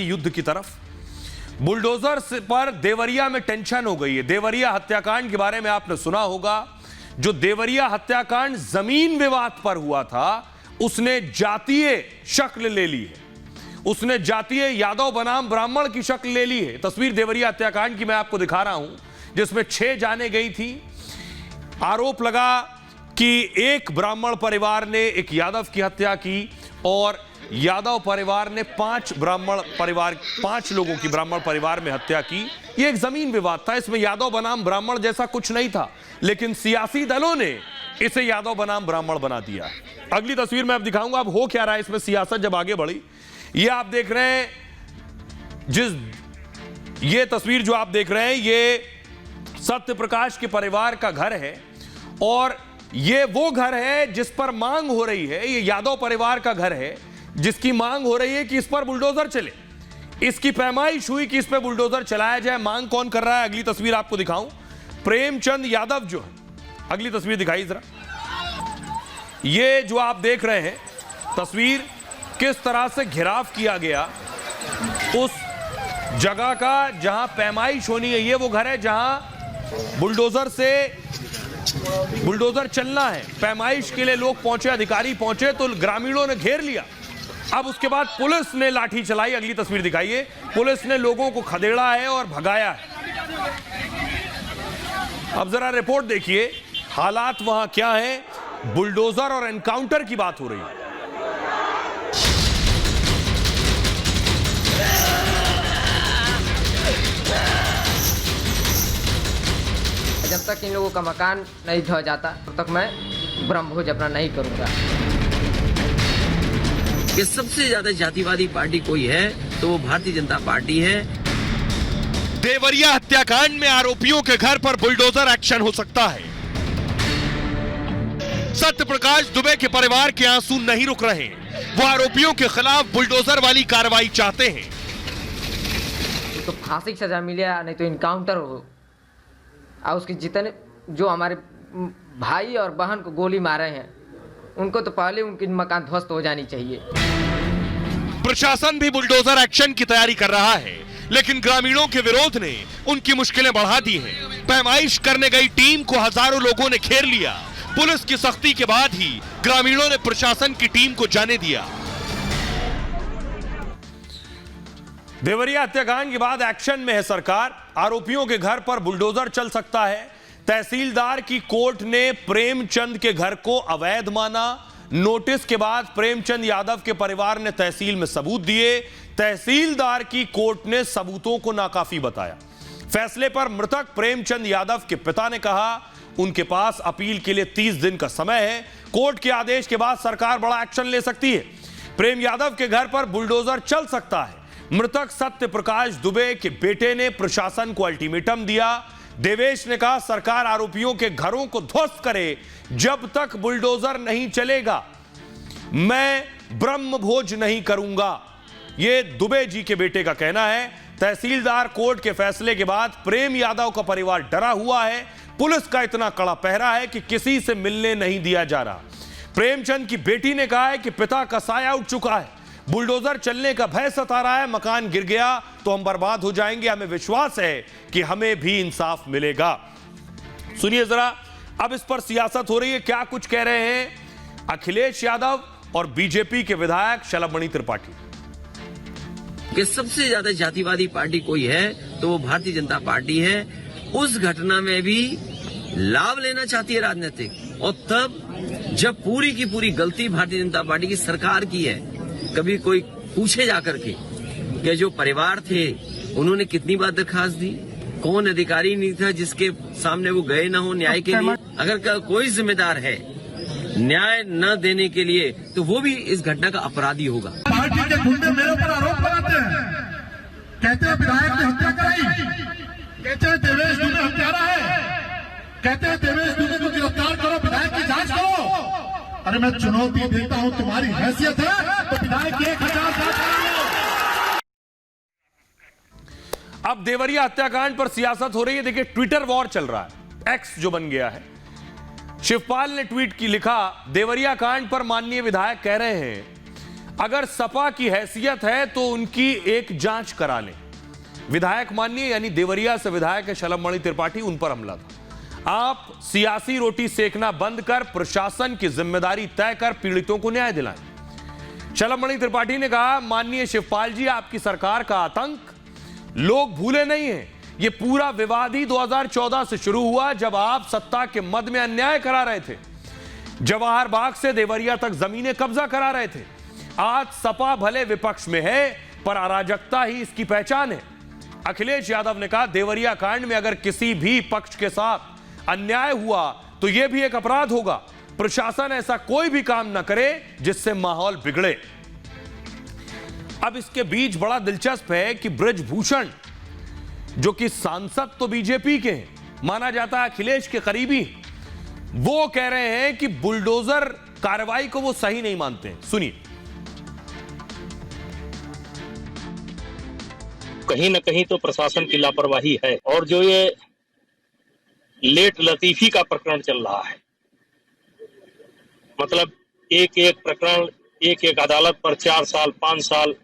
युद्ध की तरफ। बुलडोजर पर देवरिया में टेंशन हो गई है। देवरिया हत्याकांड के बारे में आपने सुना होगा। जो देवरिया हत्याकांड जमीन विवाद पर हुआ था, उसने जातीय शक्ल ले ली है। उसने जातीय यादव बनाम ब्राह्मण की शक्ल ले ली है। तस्वीर देवरिया हत्याकांड की मैं आपको दिखा रहा हूं, जिसमें 6 जानें गई थी। आरोप लगा कि एक ब्राह्मण परिवार ने एक यादव की हत्या की और यादव परिवार ने 5 लोगों की ब्राह्मण परिवार में हत्या की। यह एक जमीन विवाद था। इसमें यादव बनाम ब्राह्मण जैसा कुछ नहीं था, लेकिन सियासी दलों ने इसे यादव बनाम ब्राह्मण बना दिया। अगली तस्वीर मैं अब दिखाऊंगा। अब हो क्या रहा है इसमें, सियासत जब आगे बढ़ी। ये आप देख रहे हैं, ये तस्वीर जो आप देख रहे हैं, ये सत्य प्रकाश के परिवार का घर है और ये वो घर है जिस पर मांग हो रही है। ये यादव परिवार का घर है जिसकी मांग हो रही है कि इस पर बुलडोजर चले। इसकी पैमाइश हुई कि इस पर बुलडोजर चलाया जाए। मांग कौन कर रहा है, अगली तस्वीर आपको दिखाऊं। प्रेमचंद यादव जो है, अगली तस्वीर दिखाई जरा। ये जो आप देख रहे हैं तस्वीर, किस तरह से घिराव किया गया उस जगह का जहां पैमाइश होनी है। ये वो घर है जहां बुलडोजर चलना है। पैमाइश के लिए लोग पहुंचे, अधिकारी पहुंचे तो ग्रामीणों ने घेर लिया। अब उसके बाद पुलिस ने लाठी चलाई। अगली तस्वीर दिखाइए। पुलिस ने लोगों को खदेड़ा है और भगाया है। अब जरा रिपोर्ट देखिए, हालात वहां क्या है। बुलडोजर और एनकाउंटर की बात हो रही है। जब तक इन लोगों का मकान नहीं ढह जाता तब तक मैं ब्रह्मभोज अपना नहीं करूंगा। कि सबसे ज्यादा जातिवादी पार्टी कोई है तो वो भारतीय जनता पार्टी है। देवरिया हत्याकांड में आरोपियों के घर पर बुलडोजर एक्शन हो सकता है। सत्य प्रकाश दुबे के परिवार के आंसू नहीं रुक रहे। वो आरोपियों के खिलाफ बुलडोजर वाली कार्रवाई चाहते हैं। तो फांसी की सजा मिले नहीं तो इनकाउंटर हो, और उसके जितने जो हमारे भाई और बहन को गोली मारे हैं उनको तो पहले उनकी मकान ध्वस्त हो जानी चाहिए। प्रशासन भी बुलडोजर एक्शन की तैयारी कर रहा है, लेकिन ग्रामीणों के विरोध ने उनकी मुश्किलें बढ़ा दी हैं। पैमाइश करने गई टीम को हजारों लोगों ने घेर लिया। पुलिस की सख्ती के बाद ही ग्रामीणों ने प्रशासन की टीम को जाने दिया। देवरिया हत्याकांड के बाद एक्शन में है सरकार। आरोपियों के घर पर बुलडोजर चल सकता है। तहसीलदार की कोर्ट ने प्रेमचंद के घर को अवैध माना। नोटिस के बाद प्रेमचंद यादव के परिवार ने तहसील में सबूत दिए। तहसीलदार की कोर्ट ने सबूतों को नाकाफी बताया। फैसले पर मृतक प्रेमचंद यादव के पिता ने कहा उनके पास अपील के लिए 30 दिन का समय है। कोर्ट के आदेश के बाद सरकार बड़ा एक्शन ले सकती है। प्रेम यादव के घर पर बुलडोजर चल सकता है। मृतक सत्य प्रकाश दुबे के बेटे ने प्रशासन को अल्टीमेटम दिया। देवेश ने कहा सरकार आरोपियों के घरों को ध्वस्त करे, जब तक बुलडोजर नहीं चलेगा मैं ब्रह्मभोज नहीं करूंगा। यह दुबे जी के बेटे का कहना है। तहसीलदार कोर्ट के फैसले के बाद प्रेम यादव का परिवार डरा हुआ है। पुलिस का इतना कड़ा पहरा है कि किसी से मिलने नहीं दिया जा रहा। प्रेमचंद की बेटी ने कहा है कि पिता का साया उठ चुका है। बुलडोजर चलने का भय सता रहा है। मकान गिर गया तो हम बर्बाद हो जाएंगे। हमें विश्वास है कि हमें भी इंसाफ मिलेगा। सुनिए जरा, अब इस पर सियासत हो रही है। क्या कुछ कह रहे हैं अखिलेश यादव और बीजेपी के विधायक शलभमणि त्रिपाठी। कि सबसे ज्यादा जातिवादी पार्टी कोई है तो वो भारतीय जनता पार्टी है। उस घटना में भी लाभ लेना चाहती है राजनीतिक, और तब जब पूरी की पूरी गलती भारतीय जनता पार्टी की सरकार की है। कभी कोई पूछे जाकर के कि जो परिवार थे उन्होंने कितनी बार दरखास्त दी, कौन अधिकारी नहीं था जिसके सामने वो गए ना हो न्याय के लिए। अगर कोई जिम्मेदार है न्याय न देने के लिए तो वो भी इस घटना का अपराधी होगा। पार्टी के गुंडे मेरे ऊपर आरोप लगाते हैं, कहते हैं विधायक ने हत्या कराई, कहते हैं देवेश दुबे हत्यारा है, कहते हैं देवेश दुबे को गिरफ्तार करो, विधायक की जांच करो। अरे मैं चुनौती देता हूं, तुम्हारी हैसियत है तो विधायक की 1000 अब देवरिया हत्याकांड पर सियासत हो रही है। देखिए, ट्विटर वॉर चल रहा है। एक्स जो बन गया है। शिवपाल ने ट्वीट की लिखा, देवरिया कांड पर माननीय विधायक कह रहे हैं अगर सपा की हैसियत है तो उनकी एक जांच करा लें। विधायक माननीय यानी देवरिया से विधायक शलभमणि त्रिपाठी, उन पर हमला था। आप सियासी रोटी सेकना बंद कर प्रशासन की जिम्मेदारी तय कर पीड़ितों को न्याय दिलाएं। शलभमणि त्रिपाठी ने कहा, माननीय शिवपाल जी, आपकी सरकार का आतंक लोग भूले नहीं हैं। यह पूरा विवाद ही 2014 से शुरू हुआ, जब आप सत्ता के मद में अन्याय करा रहे थे, जवाहर बाग से देवरिया तक जमीनें कब्जा करा रहे थे। आज सपा भले विपक्ष में है, पर अराजकता ही इसकी पहचान है। अखिलेश यादव ने कहा, देवरिया कांड में अगर किसी भी पक्ष के साथ अन्याय हुआ तो यह भी एक अपराध होगा। प्रशासन ऐसा कोई भी काम ना करे जिससे माहौल बिगड़े। अब इसके बीच बड़ा दिलचस्प है कि बृजभूषण, जो कि सांसद तो बीजेपी के हैं, माना जाता है अखिलेश के करीबी, वो कह रहे हैं कि बुलडोजर कार्रवाई को वो सही नहीं मानते हैं। सुनिए। कहीं न कहीं तो प्रशासन की लापरवाही है, और जो ये लेट लतीफी का प्रकरण चल रहा है, मतलब एक एक प्रकरण एक एक अदालत पर 4 साल 5 साल,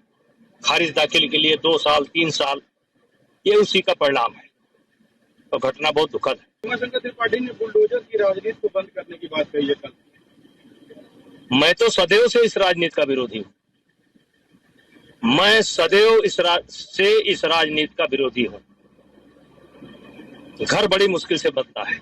खारिज दाखिल के लिए 2 साल 3 साल, ये उसी का परिणाम है। तो घटना बहुत दुखद है। उमाशंकर त्रिपाठी ने बुलडोजर की राजनीति को बंद करने की बात कही है कल। मैं तो सदैव से इस राजनीति का विरोधी हूँ। मैं सदैव इस राजनीति का विरोधी हूँ। घर बड़ी मुश्किल से बनता है।